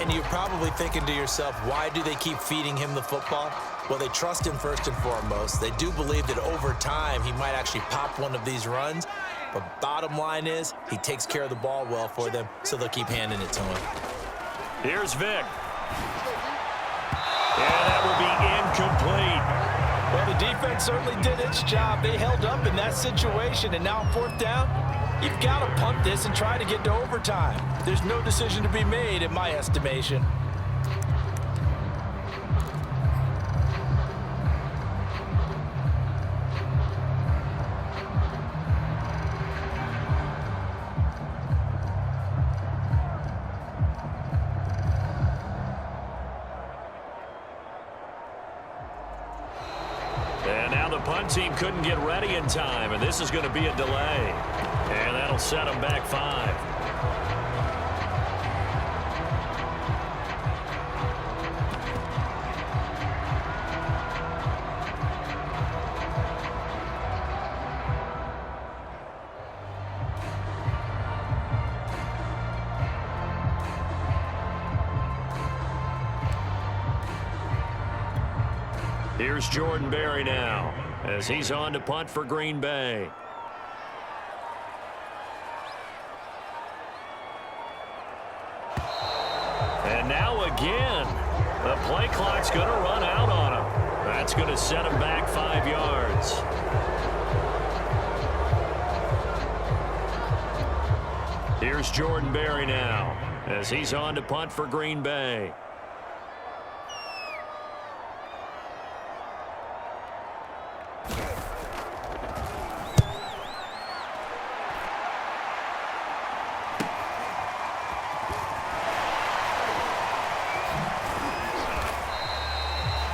And you're probably thinking to yourself, why do they keep feeding him the football? Well, they trust him first and foremost. They do believe that over time he might actually pop one of these runs. But bottom line is he takes care of the ball well for them, so they'll keep handing it to him. Here's Vic. And that will be incomplete. Well, the defense certainly did its job. They held up in that situation, and now 4th down, you've got to punt this and try to get to overtime. There's no decision to be made in my estimation. And now the punt team couldn't get ready in time, and this is going to be a delay. And that'll set them back 5. Here's Jordan Berry now as he's on to punt for Green Bay. And now again, the play clock's going to run out on him. That's going to set him back 5 yards. Here's Jordan Berry now as he's on to punt for Green Bay.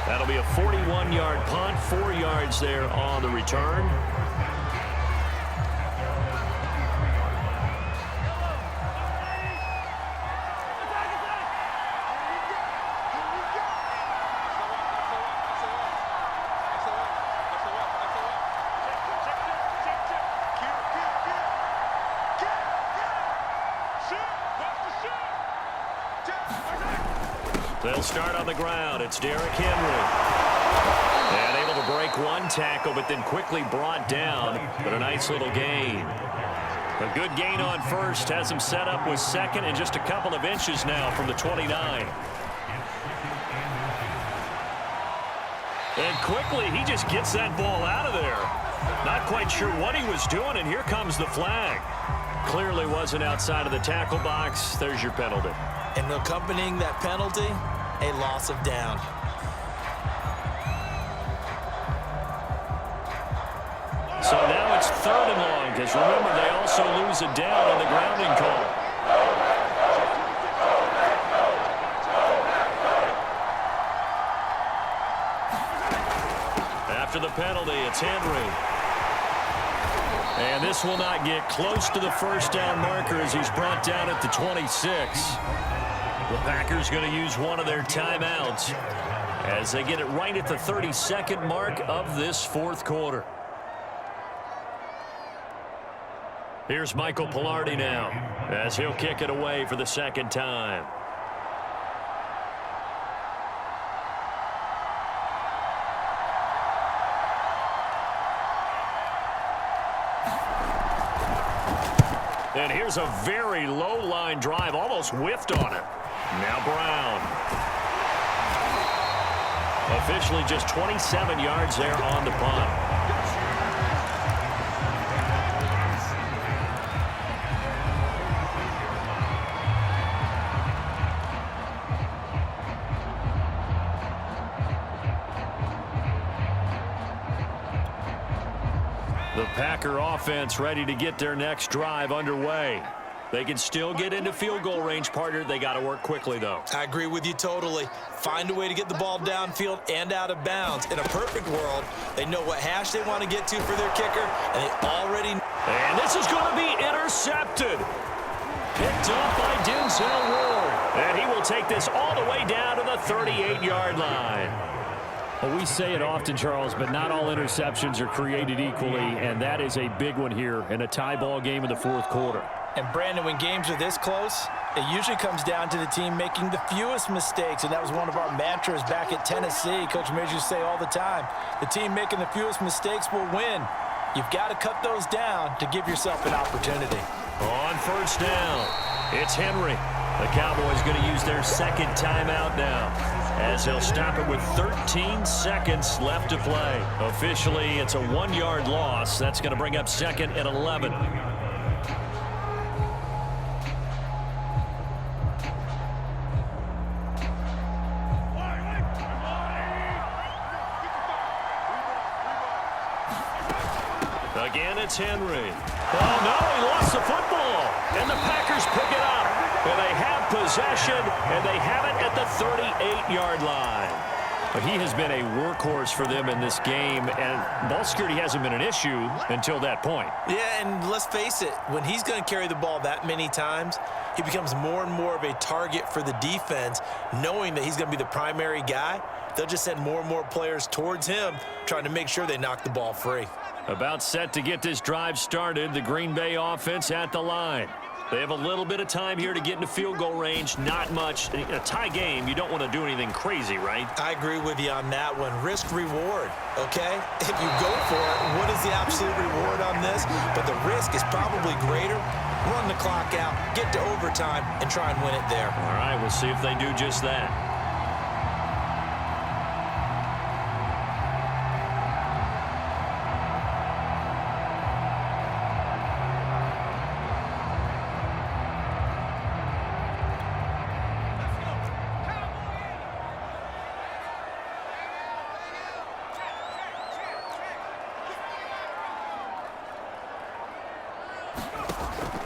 That'll be a 41-yard punt, 4 yards there on the return. They'll start on the ground. It's Derrick Henry. And able to break one tackle, but then quickly brought down. But a nice little gain. A good gain on first. Has him set up with second and just a couple of inches now from the 29. And quickly, he just gets that ball out of there. Not quite sure what he was doing, and here comes the flag. Clearly wasn't outside of the tackle box. There's your penalty. And accompanying that penalty, a loss of down. So now it's 3rd and long, because remember, they also lose a down on the grounding call. After the penalty, it's Henry. And this will not get close to the 1st down marker as he's brought down at the 26. The Packers going to use one of their timeouts as they get it right at the 32nd mark of this 4th quarter. Here's Michael Pilardi now as he'll kick it away for the 2nd time. And here's a very low line drive, almost whiffed on it. Now Brown. Officially just 27 yards there on the punt. The Packer offense ready to get their next drive underway. They can still get into field goal range, partner. They got to work quickly, though. I agree with you totally. Find a way to get the ball downfield and out of bounds. In a perfect world, they know what hash they want to get to for their kicker, and they already... And this is going to be intercepted. Picked up by Denzel Ward. And he will take this all the way down to the 38-yard line. Well, we say it often, Charles, but not all interceptions are created equally, and that is a big one here in a tie ball game in the 4th quarter. And Brandon, when games are this close, it usually comes down to the team making the fewest mistakes, and that was one of our mantras back at Tennessee. Coach Mears used to say all the time, the team making the fewest mistakes will win. You've got to cut those down to give yourself an opportunity. On first down, it's Henry. The Cowboys going to use their second timeout now, as they'll stop it with 13 seconds left to play. Officially, it's a 1-yard loss. That's going to bring up second and 11. Again, it's Henry. Oh, no, he lost the football. And the Packers pick it up. And they have possession, and they have it at the 38-yard line. But he has been a workhorse for them in this game, and ball security hasn't been an issue until that point. Yeah, and let's face it, when he's going to carry the ball that many times, he becomes more and more of a target for the defense, knowing that he's going to be the primary guy. They'll just send more and more players towards him, trying to make sure they knock the ball free. About set to get this drive started, the Green Bay offense at the line. They have a little bit of time here to get into field goal range, not much. In a tie game, you don't want to do anything crazy, right? I agree with you on that one. Risk-reward, okay? If you go for it, what is the absolute reward on this? But the risk is probably greater. Run the clock out, get to overtime, and try and win it there. All right, we'll see if they do just that.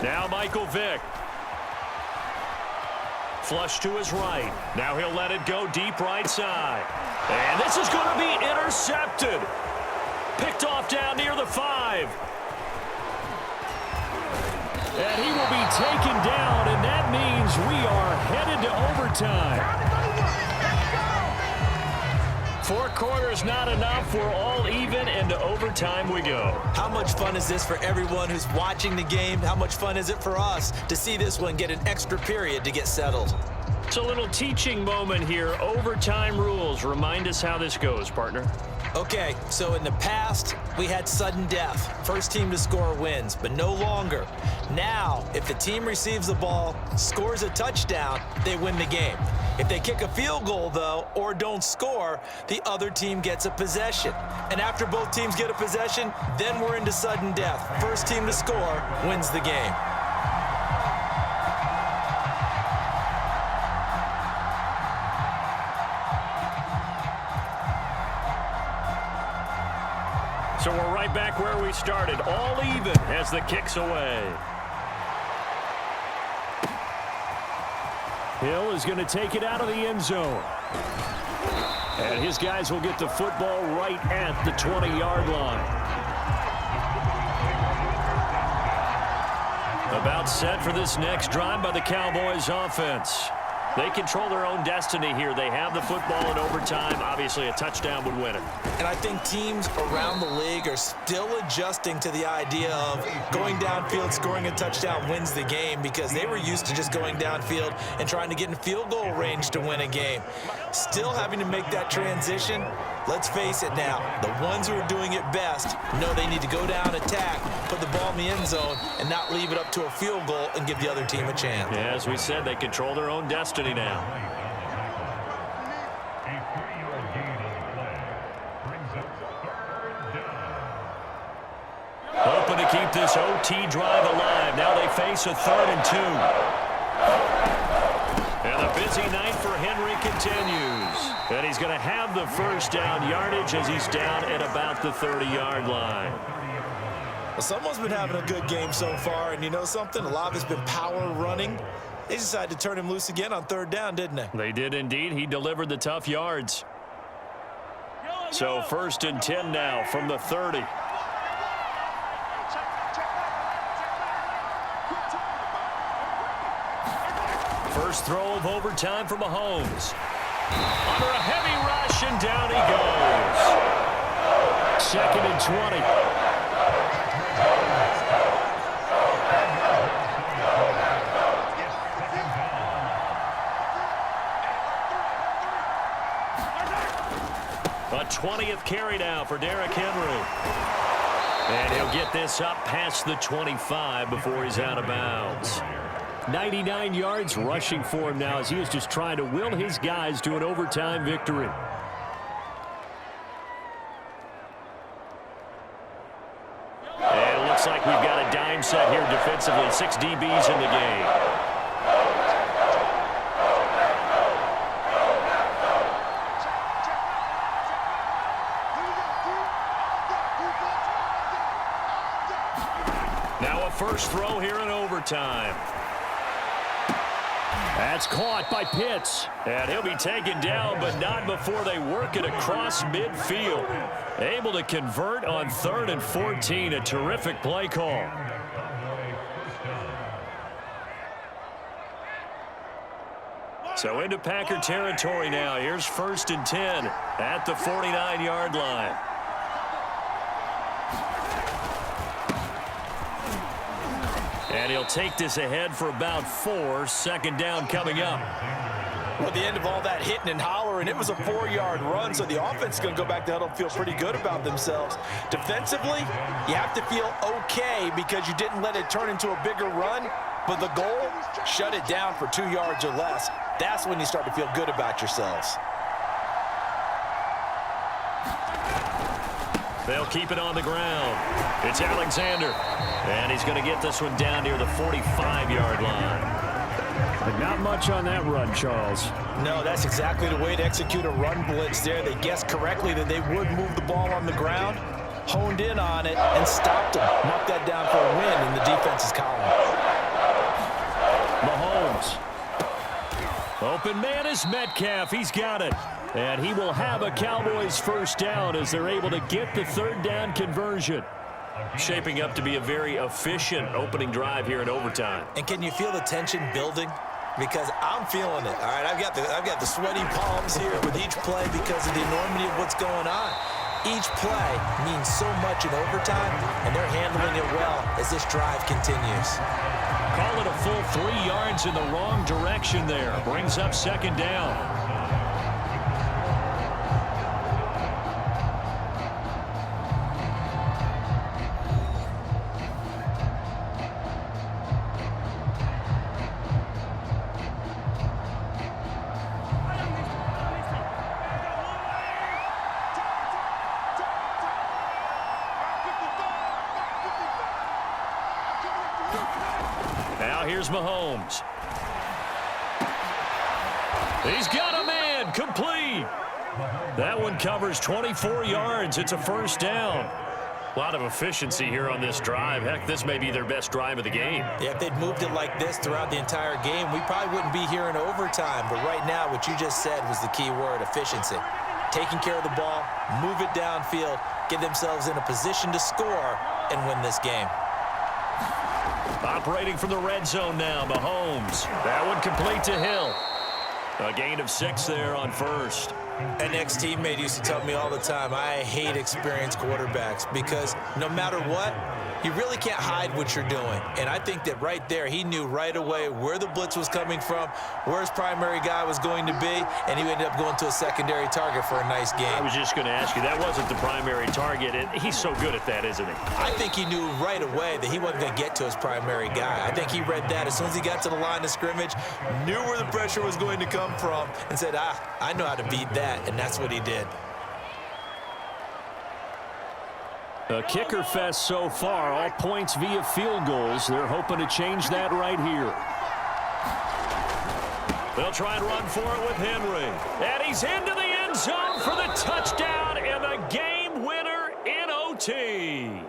Now Michael Vick. Flush to his right. Now he'll let it go deep right side. And this is going to be intercepted. Picked off down near the 5. And he will be taken down, and that means we are headed to overtime. 4 quarters not enough. We're all even, and to overtime we go. How much fun is this for everyone who's watching the game? How much fun is it for us to see this one get an extra period to get settled? It's a little teaching moment here. Overtime rules. Remind us how this goes, partner. Okay, so in the past, we had sudden death. First team to score wins, but no longer. Now, if the team receives the ball, scores a touchdown, they win the game. If they kick a field goal, though, or don't score, the other team gets a possession. And after both teams get a possession, then we're into sudden death. First team to score wins the game. So we're right back where we started, all even as the kick's away. Hill is going to take it out of the end zone. And his guys will get the football right at the 20-yard line. About set for this next drive by the Cowboys offense. They control their own destiny here. They have the football in overtime. Obviously, a touchdown would win it. And I think teams around the league are still adjusting to the idea of going downfield, scoring a touchdown wins the game, because they were used to just going downfield and trying to get in field goal range to win a game. Still having to make that transition. Let's face it now, the ones who are doing it best know they need to go down, attack, put the ball in the end zone, and not leave it up to a field goal and give the other team a chance. Yeah, as we said, they control their own destiny now. Hoping to keep this OT drive alive. Now they face a 3rd and 2. And a busy night for Henry continues. And he's going to have the first down yardage as he's down at about the 30-yard line. Well, someone's been having a good game so far, and you know something? A lot of it's been power running. They decided to turn him loose again on 3rd down, didn't they? They did indeed. He delivered the tough yards. So 1st and 10 now from the 30. First throw of overtime for Mahomes. Under a heavy rush, and down he goes. 2nd and 20. A 20th carry now for Derrick Henry. And he'll get this up past the 25 before he's out of bounds. 99 yards rushing for him now as he is just trying to will his guys to an overtime victory. And it looks like we've got a dime set here defensively. 6 DBs in the game. Now a first throw here in overtime. That's caught by Pitts. And he'll be taken down, but not before they work it across midfield. Able to convert on 3rd and 14. A terrific play call. So into Packer territory now. Here's 1st and 10 at the 49-yard line. And he'll take this ahead for about 4. 2nd down coming up. Well, the end of all that hitting and hollering, it was a 4-yard run, so the offense is going to go back to huddle and feel pretty good about themselves. Defensively, you have to feel okay because you didn't let it turn into a bigger run, but the goal, shut it down for 2 yards or less. That's when you start to feel good about yourselves. They'll keep it on the ground. It's Alexander. And he's going to get this one down near the 45-yard line. But not much on that run, Charles. No, that's exactly the way to execute a run blitz there. They guessed correctly that they would move the ball on the ground, honed in on it, and stopped them. Knocked that down for a win in the defense's column. Mahomes. Open man is Metcalf. He's got it. And he will have a Cowboys first down as they're able to get the 3rd down conversion. Shaping up to be a very efficient opening drive here in overtime. And can you feel the tension building? Because I'm feeling it. All right, I've got the sweaty palms here with each play because of the enormity of what's going on. Each play means so much in overtime, and they're handling it well as this drive continues. Call it a full 3 yards in the wrong direction there. Brings up 2nd down. Now here's Mahomes. He's got a man, complete. That one covers 24 yards. It's a first down. A lot of efficiency here on this drive. Heck, this may be their best drive of the game. Yeah, if they'd moved it like this throughout the entire game, we probably wouldn't be here in overtime. But right now, what you just said was the key word, efficiency. Taking care of the ball, move it downfield, get themselves in a position to score, and win this game. Operating from the red zone now, Mahomes. That one complete to Hill. A gain of 6 there on 1st. An ex-teammate used to tell me all the time, I hate experienced quarterbacks because no matter what, you really can't hide what you're doing. And I think that right there, he knew right away where the blitz was coming from, where his primary guy was going to be, and he ended up going to a secondary target for a nice game. I was just going to ask you, that wasn't the primary target, and he's so good at that, isn't he? I think he knew right away that he wasn't going to get to his primary guy. I think he read that as soon as he got to the line of scrimmage, knew where the pressure was going to come from, and said, I know how to beat that, and that's what he did. A kicker fest so far, all points via field goals. They're hoping to change that right here. They'll try and run for it with Henry. And he's into the end zone for the touchdown and the game winner in OT.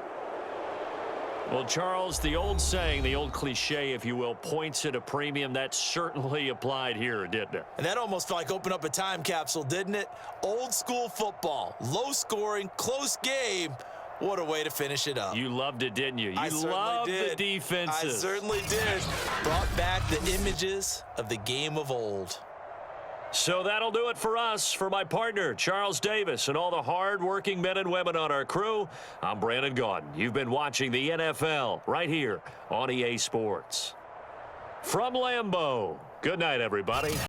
Well, Charles, the old saying, the old cliche, if you will, points at a premium, that certainly applied here, didn't it? And that almost felt like opened up a time capsule, didn't it? Old school football, low scoring, close game. What a way to finish it up. You loved it, didn't you? You loved the defenses. I certainly did. Brought back the images of the game of old. So that'll do it for us. For my partner, Charles Davis, and all the hard-working men and women on our crew, I'm Brandon Gaudin. You've been watching the NFL right here on EA Sports. From Lambeau, good night, everybody.